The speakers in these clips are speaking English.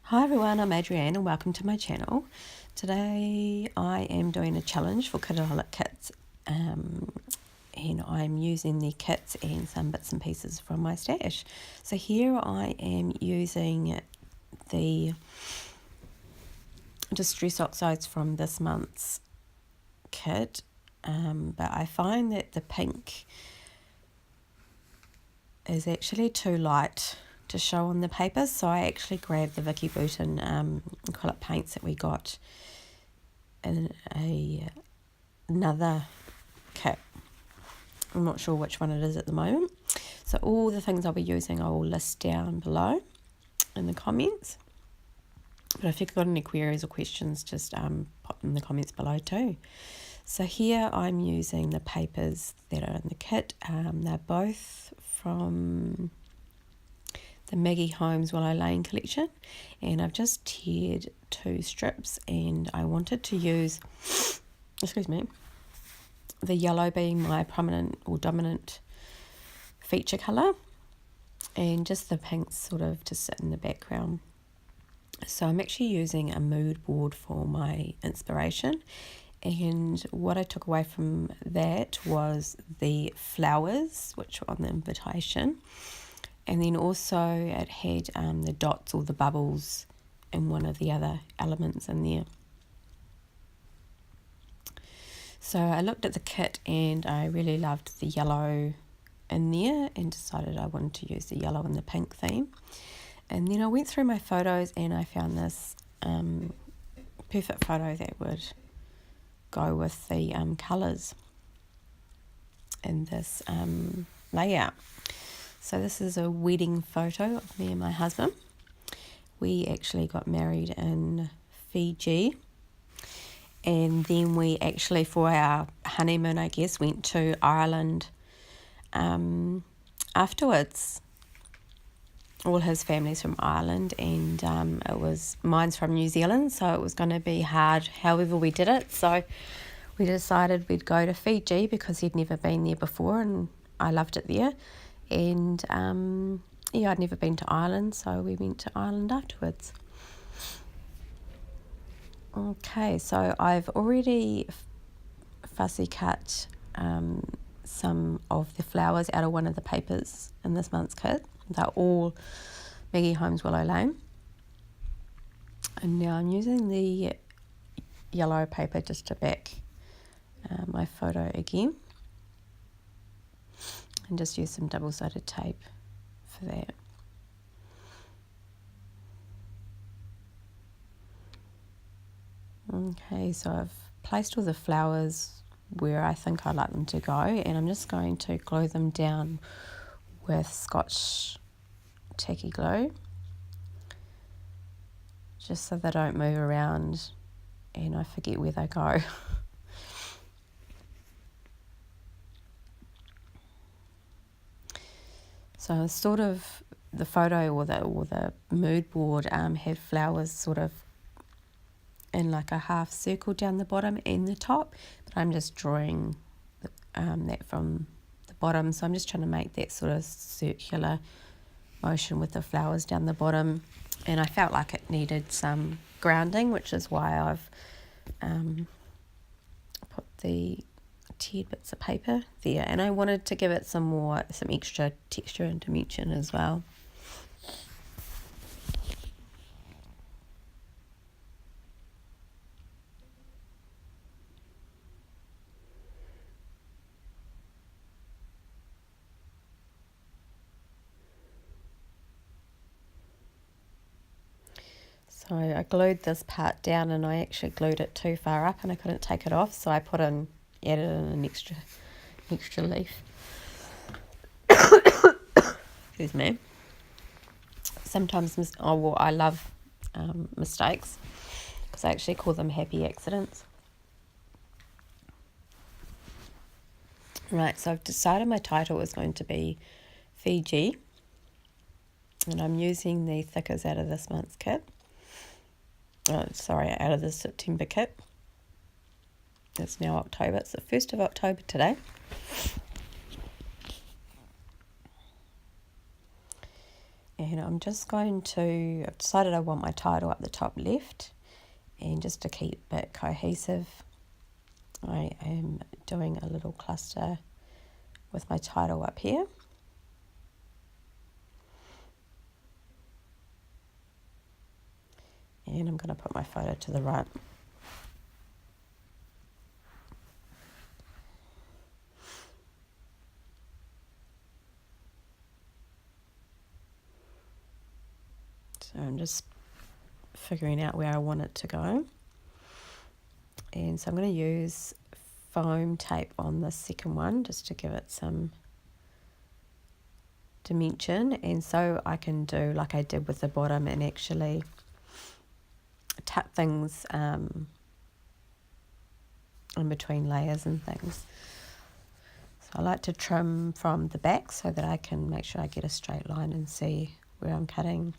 Hi everyone, I'm Adrienne and welcome to my channel. Today I am doing a challenge for Kitaholic Kits and I'm using the kits and some bits and pieces from my stash. So here I am using the distress oxides from this month's kit, but I find that the pink is actually too light to show on the papers, so I actually grabbed the Vicky Bouton acrylic paints that we got in another kit. I'm not sure which one it is at the moment. So all the things I'll be using I will list down below in the comments. But if you've got any queries or questions, just pop them in the comments below too. So here I'm using the papers that are in the kit. They're both from the Maggie Holmes Willow Lane collection, and I've just tiered 2 strips, and I wanted to use, the yellow being my prominent or dominant feature colour, and just the pinks sort of to sit in the background. So I'm actually using a mood board for my inspiration, and what I took away from that was the flowers which were on the invitation. And then also it had the dots or the bubbles and one of the other elements in there. So I looked at the kit and I really loved the yellow in there and decided I wanted to use the yellow and the pink theme. And then I went through my photos and I found this perfect photo that would go with the colours in this layout. So this is a wedding photo of me and my husband. We actually got married in Fiji, and then we actually, for our honeymoon, I guess, went to Ireland afterwards. All his family's from Ireland, and mine's from New Zealand, so it was going to be hard however we did it. So we decided we'd go to Fiji because he'd never been there before and I loved it there. And I'd never been to Ireland, so we went to Ireland afterwards. Okay, so I've already fussy cut some of the flowers out of one of the papers in this month's kit. They're all Maggie Holmes Willow Lane. And now I'm using the yellow paper just to back my photo again. And just use some double-sided tape for that. Okay, so I've placed all the flowers where I think I'd like them to go, and I'm just going to glue them down with Scotch tacky glue, just so they don't move around and I forget where they go. So sort of the photo or the mood board had flowers sort of in like a half circle down the bottom and the top, but I'm just drawing that from the bottom. So I'm just trying to make that sort of circular motion with the flowers down the bottom, and I felt like it needed some grounding, which is why I've put the tiered bits of paper there, and I wanted to give it some extra texture and dimension as well. So I glued this part down, and I actually glued it too far up and I couldn't take it off, so I added in an extra leaf. Excuse me. Sometimes I love mistakes, because I actually call them happy accidents. Right, so I've decided my title is going to be Fiji, and I'm using the thickers out of this month's kit. Out of the September kit. It's now October. It's the 1st of October today. And I'm just going to, I've decided I want my title up the top left, and just to keep it cohesive, I am doing a little cluster with my title up here. And I'm going to put my photo to the right. So I'm just figuring out where I want it to go. And so I'm going to use foam tape on the second one just to give it some dimension, and so I can do like I did with the bottom and actually tuck things in between layers and things. So I like to trim from the back so that I can make sure I get a straight line and see where I'm cutting.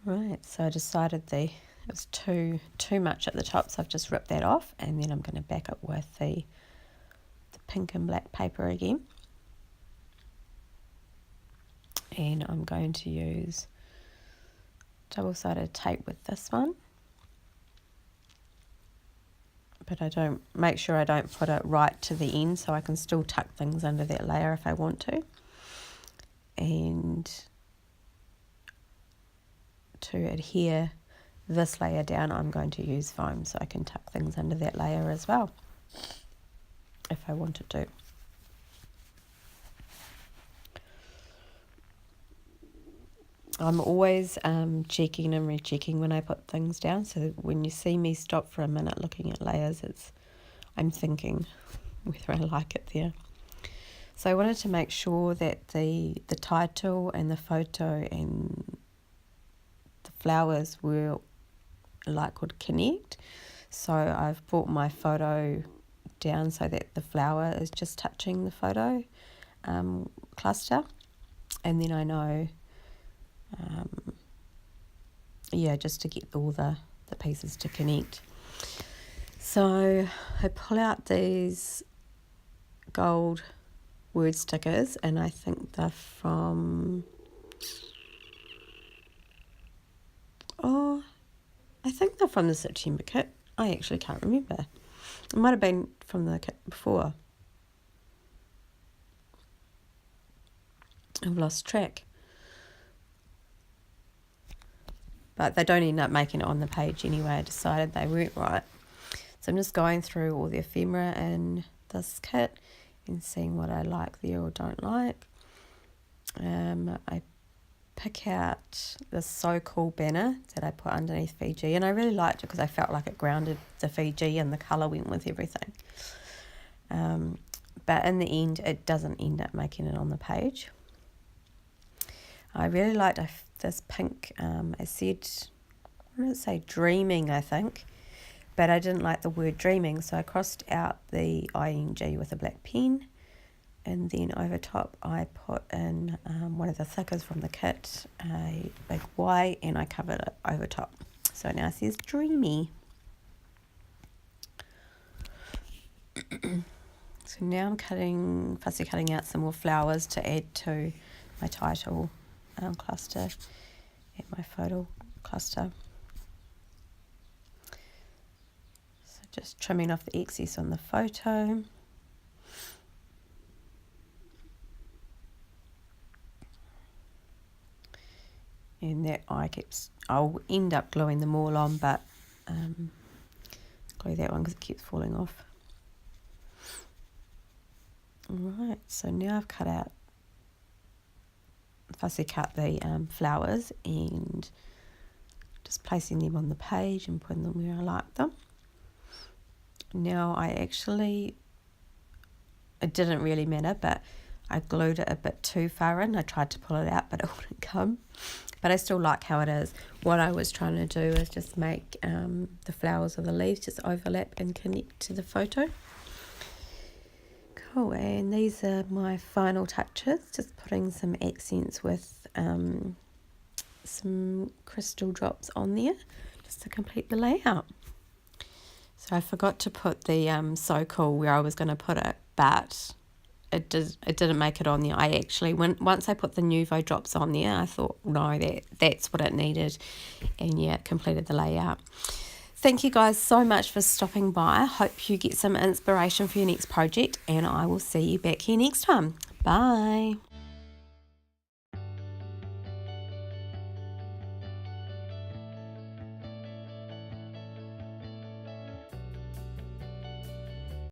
Right, so I decided it was too much at the top, so I've just ripped that off, and then I'm going to back it with the pink and black paper again. And I'm going to use double-sided tape with this one, but I don't make sure I don't put it right to the end, so I can still tuck things under that layer if I want to. And to adhere this layer down, I'm going to use foam so I can tuck things under that layer as well if I wanted to. I'm always checking and rechecking when I put things down, so when you see me stop for a minute looking at layers, I'm thinking whether I like it there. So I wanted to make sure that the title and the photo and the flowers would connect. So I've brought my photo down so that the flower is just touching the photo cluster, and then I know just to get all the pieces to connect. So I pull out these gold word stickers, and I think they're from the September kit. I actually can't remember. It might have been from the kit before. I've lost track. But they don't end up making it on the page anyway. I decided they weren't right. So I'm just going through all the ephemera in this kit and seeing what I like there or don't like. I pick out this So Cool banner that I put underneath Fiji, and I really liked it because I felt like it grounded the Fiji and the colour went with everything. But in the end, it doesn't end up making it on the page. I really liked this pink, it said, what did it say, dreaming, I think, but I didn't like the word dreaming, so I crossed out the ing with a black pen, and then over top I put in one of the thickers from the kit, a big Y, and I covered it over top, so it now says dreamy. So now I'm fussy cutting out some more flowers to add to my title cluster and my photo cluster. So just trimming off the excess on the photo. And that I'll end up gluing them all on, but glue that one because it keeps falling off. Alright, so now I've fussy cut the flowers and just placing them on the page and putting them where I like them. Now it didn't really matter, but I glued it a bit too far in. I tried to pull it out, but it wouldn't come. But I still like how it is. What I was trying to do is just make the flowers or the leaves just overlap and connect to the photo. Cool, and these are my final touches, just putting some accents with some crystal drops on there just to complete the layout. So I forgot to put the So Cool where I was going to put it, but it didn't make it on there. I actually, once I put the Nuvo drops on there, I thought, no, that's what it needed. And yeah, it completed the layout. Thank you guys so much for stopping by. I hope you get some inspiration for your next project, and I will see you back here next time. Bye.